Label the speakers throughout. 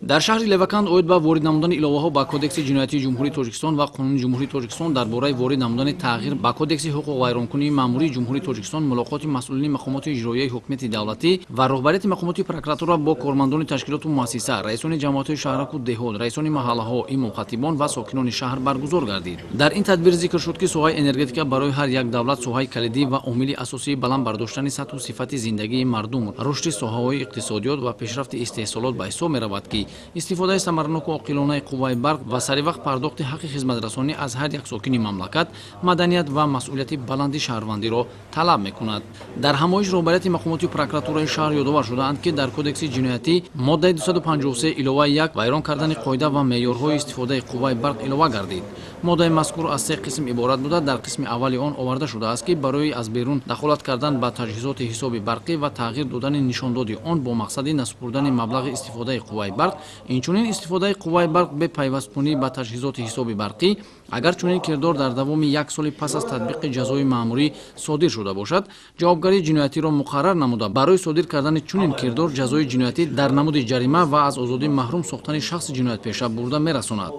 Speaker 1: дар шаҳри Леваканд оид ба ворид намудани иловаҳо ба Кодекси ҷиноятии Ҷумҳурии Тоҷикистон ва Қонуни Ҷумҳурии Тоҷикистон дар бораи ворид намудани тағйир ба Кодекси ҳуқуқ вайронкунии маъмурии Ҷумҳурии Тоҷикистон мулоқоти масъулини мақомоти иҷроияи ҳокимияти давлатӣ ва роҳбарияти мақомоти прокуратура бо кормандони ташкилоту муассиса, раисони ҷамоатҳои шаҳраку деҳот, раисони маҳаллаҳо, имом-хатибон ва сокинони шаҳр баргузор гардид. Дар ин тадбир зикр шуд, ки соҳаи энергетика барои ҳар як давлат соҳаи калидӣ ва омили асосии баланд бардоштани сатҳу сифати зиндагии мардум, рушди соҳаҳои иқтисодиёт ва пешрафти истеҳсолот ба ҳисоб меравад, ки истифодаи самараноку оқилонаи қувваи барқ ва саривақт пардохти ҳаққи хизматрасонӣ аз ҳар як сокини мамлакат маданият ва масъулияти баланди шаҳрвандиро талаб мекунад. Дар ҳамоиш роҳбарияти мақомоти прокуратураи шаҳр ёдовар шудаанд, ки дар Кодекси ҷиноятӣ моддаи 253 илова 1 вайрон кардани қоида ва меъёрҳои истифодаи қувваи барқ илова гардид. Моддаи мазкур аз 3 қисм иборат буда, дар қисми аввали он оварда шудааст, ки барои аз берун дахолат кардан ба таҷҳизоти ҳисоби барқӣ ва тағйир додани нишондоди он бо мақсади насупурдани маблағи истифодаи қувваи барқ, инчунин истифодаи қувваи барқ бе пайвасткунӣ ба таҷҳизоти ҳисоби барқӣ, агар чунин кирдор дар давоми 1 соли пас аз татбиқи ҷазои маъмурӣ содир шуда бошад, ҷавобгарии ҷиноятиро муқаррар намуда барои содир кардани чунин кирдор ҷазои ҷиноятӣ дар намуди ҷарима ва аз озодӣ маҳрум сохтани шахси ҷиноятпеша бурда мерасонад.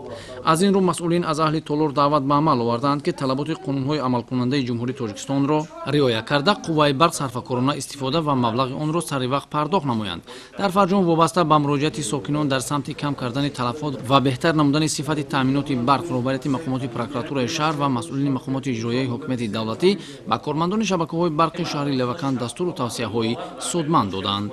Speaker 1: Аз ин рӯ масъулин аз аҳли толор даъват ба амал овардаанд, ки талаботи қонунҳои амалкунандаи Ҷумҳурии Тоҷикистонро риоя карда қувваи барқ сарфакорона истифода ва маблағи онро саривақт пардохт намоянд. Дар фарҷом вобаста ба муроҷиати сокинон дар самти кам кардани талафот ва беҳтар намудани сифати таъминоти барқ, роҳбарияти мақомоти прокуратураи шаҳр ва масъулини мақомоти иҷроияи ҳокимияти давлатӣ ба кормандони шабакаҳои барқи шаҳри Леваканд дастуру тавсияҳои судманд доданд.